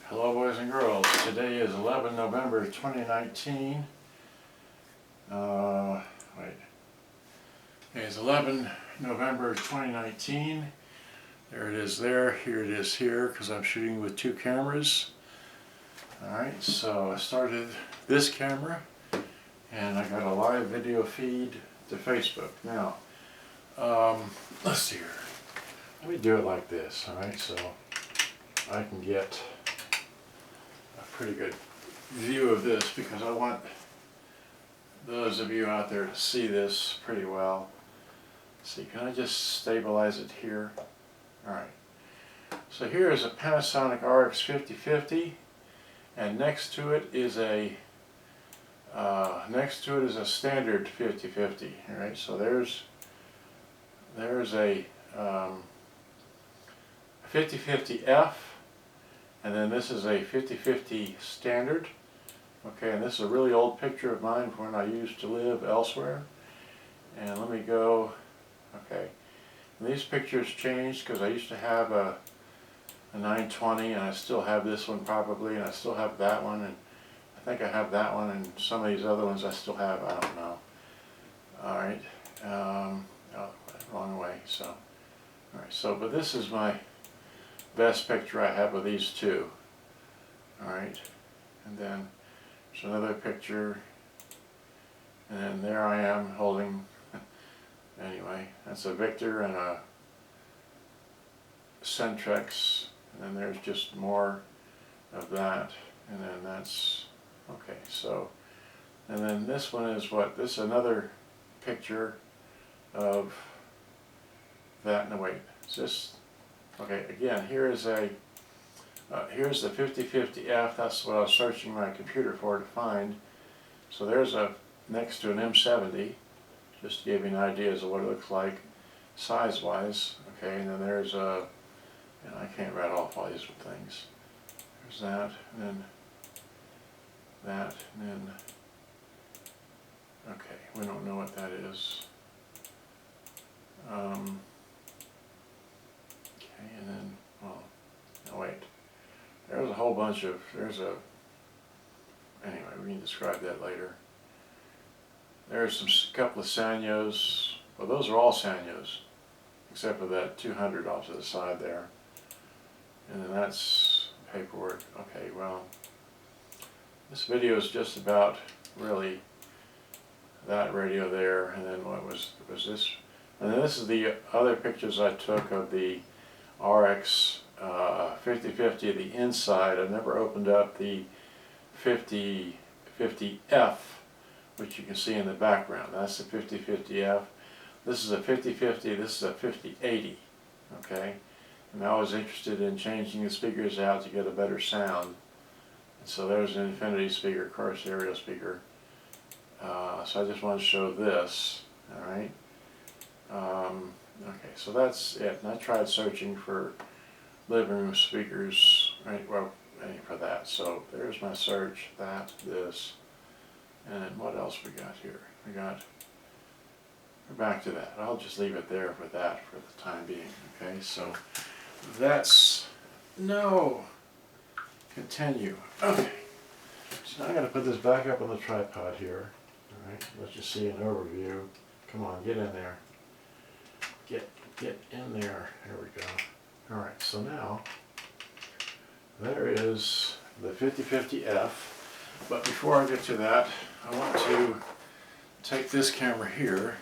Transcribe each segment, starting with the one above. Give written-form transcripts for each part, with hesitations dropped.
Hello boys and girls, today is 11 November 2019. It's 11 November 2019. There it is there, here it is here, because I'm shooting with two cameras. Alright, so I started this camera and I got a live video feed to Facebook. Now, let's see here. Let me do it like this, alright, so I can get a pretty good view of this because I want those of you out there to see this pretty well. Let's see, can I just stabilize it here? Alright, so here is a Panasonic RX-5050 and next to it is a standard 5050. Alright, so there's a 5050F, and then this is a 5050 standard. Okay, and this is a really old picture of mine from when I used to live elsewhere. And let me go, okay, and these pictures changed because I used to have a 920 and I still have this one probably, and I still have that one, and I think I have that one, and some of these other ones I still have, I don't know. Alright, oh, wrong way, so, alright, so, but this is my best picture I have of these two. Alright, and then there's another picture, and then there I am holding, anyway, that's a Victor and a Centrex, and then there's just more of that, and then that's, okay, so, and then this one is what, this is another picture of that, no wait, is this, okay, again, here's the 5050F, that's what I was searching my computer for to find. So there's a, next to an M70, just to give you an idea as to what it looks like size-wise, okay, and then there's a, and I can't rattle off all these things. There's that, and then that, and then, okay, we don't know what that is. Okay, and then, well, no wait, there's a whole bunch of, anyway, we can describe that later. There's a couple of Sanyos, well those are all Sanyos, except for that 200 off to the side there. And then that's paperwork. Okay, well, this video is just about really that radio there, and then what was this? And then this is the other pictures I took of the RX-5050, the inside. I've never opened up the 5050F, which you can see in the background. That's the 5050F. This is a 5050, this is a 5080, okay? And I was interested in changing the speakers out to get a better sound. And so there's an infinity speaker, of course, stereo speaker. So I just want to show this, alright? Okay, so that's it. And I tried searching for living room speakers, right, well, for that. So there's my search, that, this, and then what else we got here? We're back to that. I'll just leave it there for that for the time being, okay? So that's, no, continue. Okay, so now I'm going to put this back up on the tripod here, alright? Let's just see an overview. Come on, get in there. Get in there. There we go. Alright, so now there is the 5050F, but before I get to that, I want to take this camera here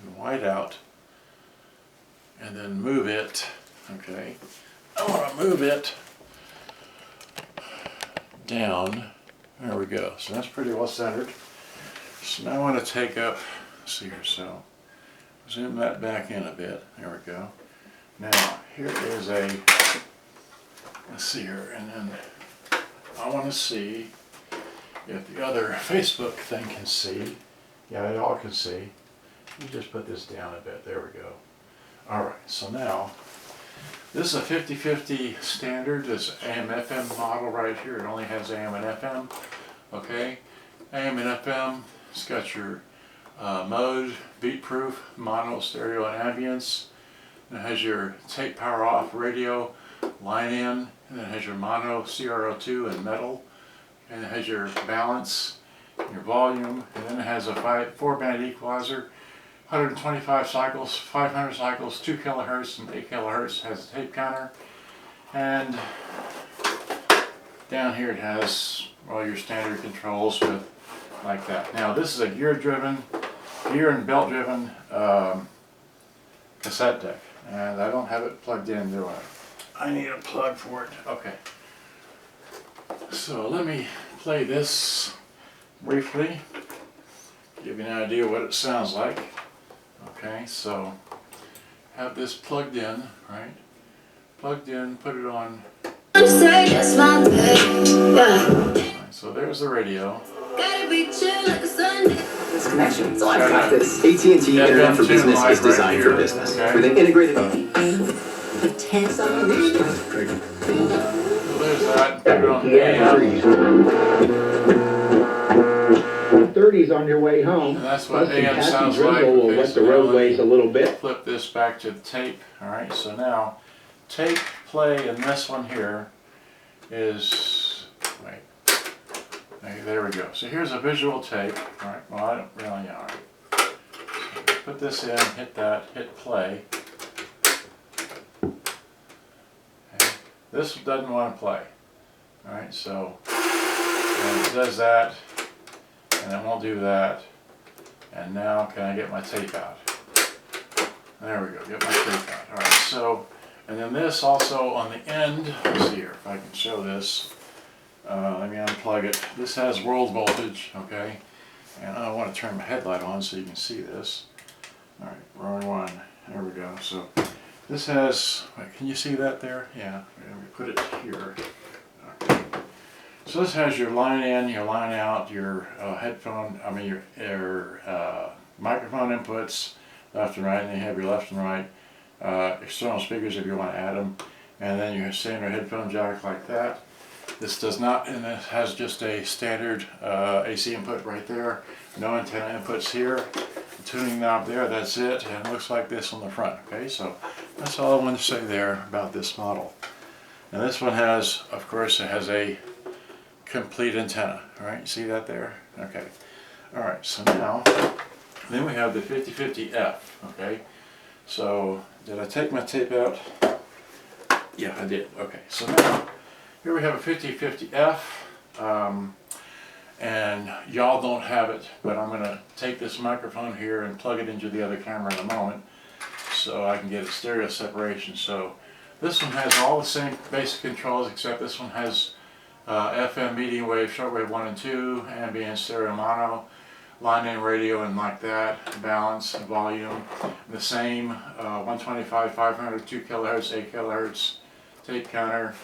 and white out and then move it, okay? I want to move it down. There we go. So that's pretty well centered. So now I want to take up, let's see here, so zoom that back in a bit. There we go. Now, here is a, let's see here, and then I want to see if the other Facebook thing can see. Yeah, they all can see. Let me just put this down a bit. There we go. Alright, so now, this is a 5050 standard. This AM/FM model right here. It only has AM and FM. Okay? AM and FM. It's got your mode, beat proof, mono, stereo, and ambience. It has your take power off radio, line in, and then it has your mono CRO2 and metal, and it has your balance, your volume, and then it has a 4-band equalizer, 125 cycles, 500 cycles, 2 kilohertz, and 8 kilohertz. Has a tape counter, and down here it has all your standard controls with like that. Now this is a gear and belt driven cassette deck, and I don't have it plugged in, do I? I need a plug for it. Okay. So let me play this briefly, give you an idea what it sounds like. Okay, so have this plugged in, right? Plugged in, put it on. Right, so there's the radio. This connection, so I've got this. AT&T Internet for Business is designed for business. Okay. With an integrated... So there's that. Put it on the AM. 30s on your way home. And that's what AM sounds like. We'll wet the roadways a little bit. Flip this back to the tape. Alright, so now tape play in this one here is, wait, okay, there we go. So here's a visual tape. Alright, well I don't really know. Right. So put this in, hit that, hit play. Okay. This doesn't want to play. Alright, so it does that. And it won't do that. And now can I get my tape out? There we go, get my tape out. Alright, so, and then this also on the end, let's see here if I can show this. Let me unplug it. This has world voltage, okay? And I want to turn my headlight on so you can see this. Alright, wrong one. There we go. So this has, wait, can you see that there? Yeah, let me put it here. Okay. So this has your line in, your line out, your your microphone inputs, left and right, and then you have your left and right external speakers if you want to add them, and then your standard headphone jack like that. This does not, and it has just a standard AC input right there, no antenna inputs here, the tuning knob there, that's it, and it looks like this on the front. Okay, so that's all I want to say there about this model. And this one has, of course, it has a complete antenna. Alright, see that there? Okay. Alright, so now, then we have the 5050F. Okay, so did I take my tape out? Yeah, I did. Okay, so now, here we have a 5050F, and y'all don't have it, but I'm going to take this microphone here and plug it into the other camera in a moment, so I can get a stereo separation. So this one has all the same basic controls, except this one has FM, medium wave, shortwave 1 and 2, ambient, stereo, mono, line in radio and like that, balance, volume, the same, 125, 500, 2 kilohertz, 8 kilohertz, tape counter,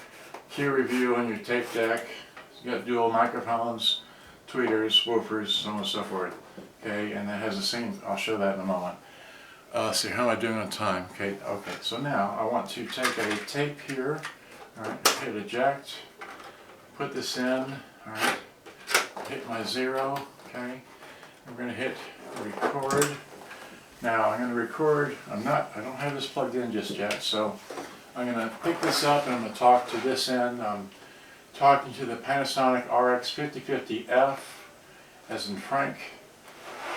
key review on your tape deck, you got dual microphones, tweeters, woofers, so on and so forth. Okay, and that has the same, I'll show that in a moment. See, how am I doing on time? Okay, so now I want to take a tape here, alright, hit eject, put this in, alright, hit my 0, okay, I'm going to hit record. Now I'm going to record, I don't have this plugged in just yet, so I'm going to pick this up and I'm going to talk to this end. I'm talking to the Panasonic RX-5050F, as in Frank,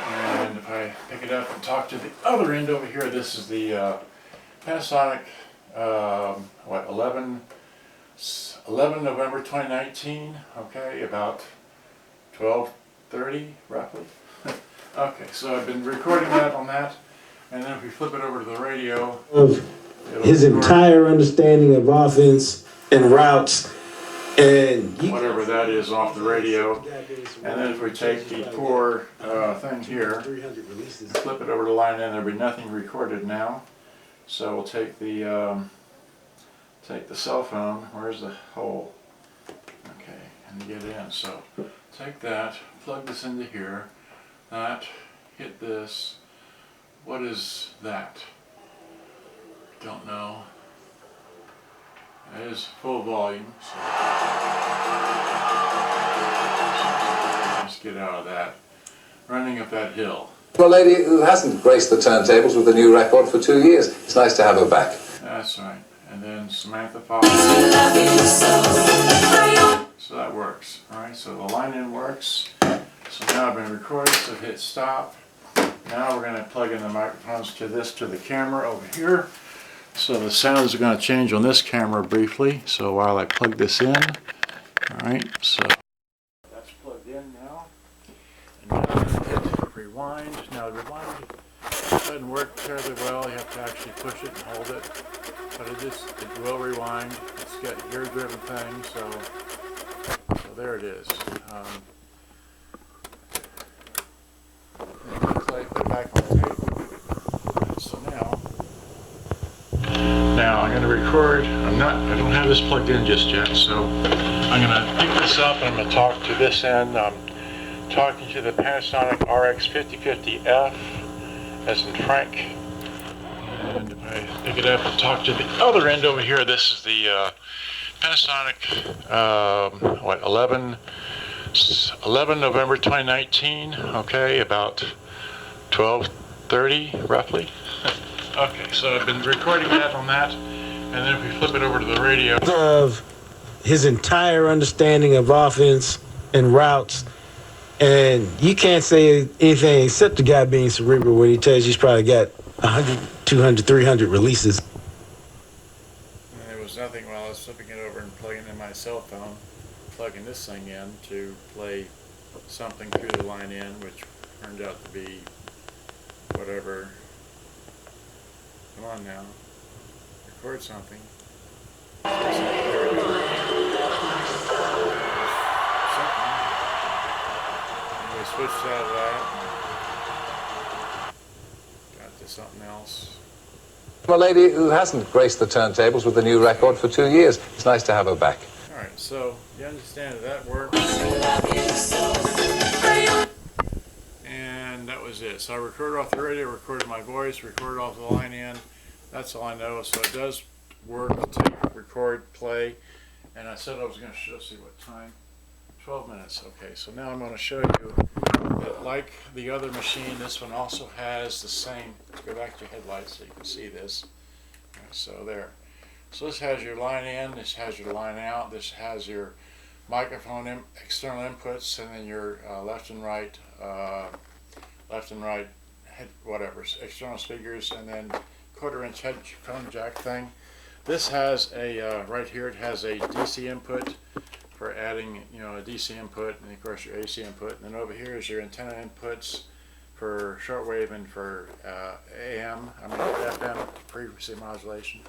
and if I pick it up and talk to the other end over here, this is the Panasonic, 11 November 2019, okay, about 12:30 roughly. Okay, so I've been recording that on that, and then if we flip it over to the radio, of his entire understanding of offense and routes, and whatever that is off the radio, and then if we take the poor thing here, flip it over to line in, there'll be nothing recorded now. So we'll take the cell phone. Where's the hole? Okay, and get in. So take that, plug this into here. That, hit this. What is that? Don't know. It is full volume. So let's get out of that. Running up that hill. A lady who hasn't graced the turntables with a new record for 2 years. It's nice to have her back. That's right. and then Samantha so that works. Alright, so the line in works. So now I've been recording, so hit stop. Now we're going to plug in the microphones to the camera over here. So the sounds are going to change on this camera briefly. So while I plug this in, alright, so that's plugged in now. And now I'm going to hit rewind. Now rewind doesn't work terribly well. You have to actually push it and hold it. But it will rewind. It's got a gear-driven thing, so there it is. Play, put it back on the tape. So now I'm going to record. I don't have this plugged in just yet, so I'm going to pick this up and I'm going to talk to this end. I'm talking to the Panasonic RX-5050F, as in Frank. And if I pick it up and talk to the other end over here, this is the Panasonic 11 November 2019, okay, about 12:30 roughly. Okay, so I've been recording that on that, and then if we flip it over to the radio. Of his entire understanding of offense and routes, and you can't say anything except the guy being cerebral when he tells you he's probably got 100, 200, 300 releases. And there was nothing while I was flipping it over and plugging in my cell phone, plugging this thing in to play something through the line in, which turned out to be whatever. Come on now, record something. There we go. Something. And we switched out of that. Got to something else. A lady who hasn't graced the turntables with the new record for 2 years. It's nice to have her back. Alright, so you understand that works. And that was it. So I recorded off the radio, recorded my voice, recorded off the line in. That's all I know. So it does work, take, record, play. And I said I was going to show, see what time. 12 minutes. Okay, so now I'm going to show you that like the other machine, this one also has the same, go back to your headlights so you can see this. Right, so there. So this has your line in, this has your line out, this has your microphone external inputs, and then your left and right head, whatever, external speakers, and then 1/4-inch headphone jack thing. This has a right here. It has a DC input for adding, a DC input, and of course your AC input. And then over here is your antenna inputs for shortwave and for FM frequency modulation.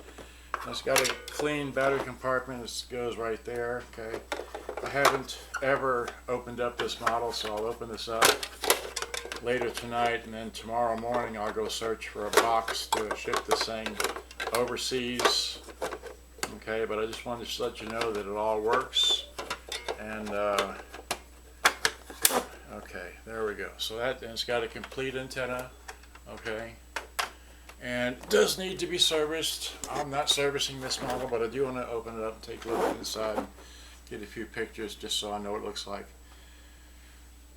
And it's got a clean battery compartment. This goes right there. Okay. I haven't ever opened up this model, so I'll open this up later tonight, and then tomorrow morning I'll go search for a box to ship this thing overseas. Okay, but I just wanted to let you know that it all works. And okay, there we go. So and it's got a complete antenna. Okay, and it does need to be serviced. I'm not servicing this model, but I do want to open it up and take a look inside and get a few pictures just so I know what it looks like.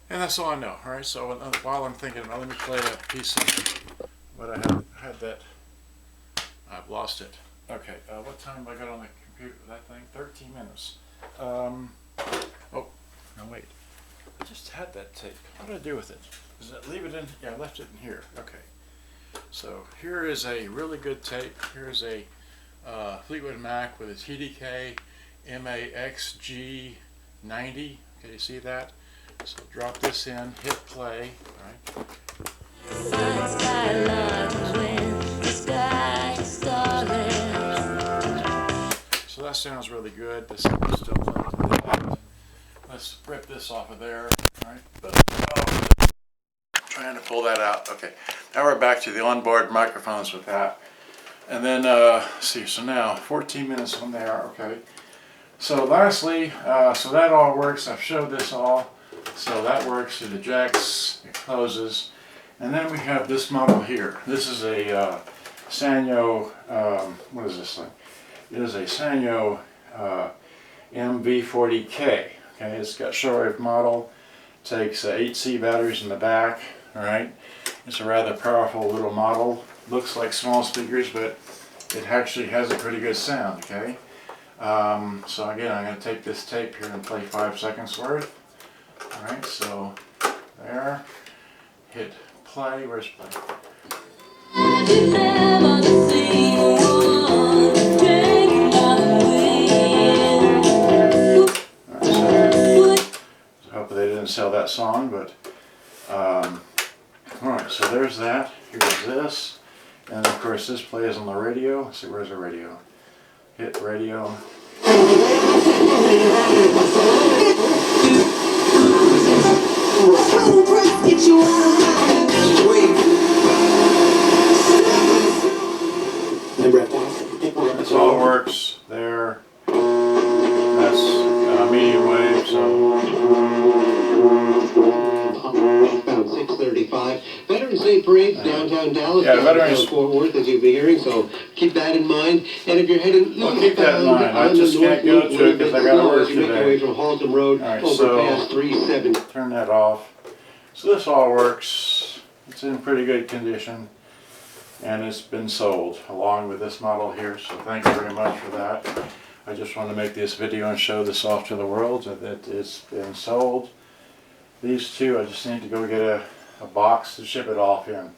And that's all I know. Alright, so while I'm thinking about it, let me play a piece of what I had that. I've lost it. Okay, what time have I got on the computer for that thing? 13 minutes. Oh, no wait. I just had that tape. What did I do with it? Does that leave it in? Yeah, I left it in here. Okay. So here is a really good tape. Here's a Fleetwood Mac with its TDK MAXG90. Okay, you see that? So drop this in, hit play. All right. So that sounds really good. This is still plugged in. Let's rip this off of there. All right. Trying to pull that out. Okay. Now we're back to the onboard microphones with that. And then, see, so now 14 minutes from there. Okay. So lastly, so that all works. I've showed this all. So that works to the jacks, it closes. And then we have this model here. This is a Sanyo, what is this thing? It is a Sanyo M-V40K. Okay, it's got shortwave model, takes 8C batteries in the back. Alright, it's a rather powerful little model. Looks like small speakers, but it actually has a pretty good sound, okay? So again, I'm going to take this tape here and play 5 seconds worth. Alright, so there. Hit play. Where's play? Hope they didn't sell that song, but alright, so there's that. Here's this. And of course this plays on the radio. Let's see, where's the radio? Hit radio. This all works there. That's medium wave, so. About 6:35. Veterans Day parade downtown Dallas, Veterans. Fort Worth, as you'll be hearing. So keep that in mind. And if you're heading Well, keep that in mind. I just can't go to it because I got to work you make your way today. from Haltom Road Alright, overpass so 370. turn that off. So this all works. It's in pretty good condition. And it's been sold along with this model here, so thank you very much for that. I just want to make this video and show this off to the world that it's been sold. These two, I just need to go get a box to ship it off in.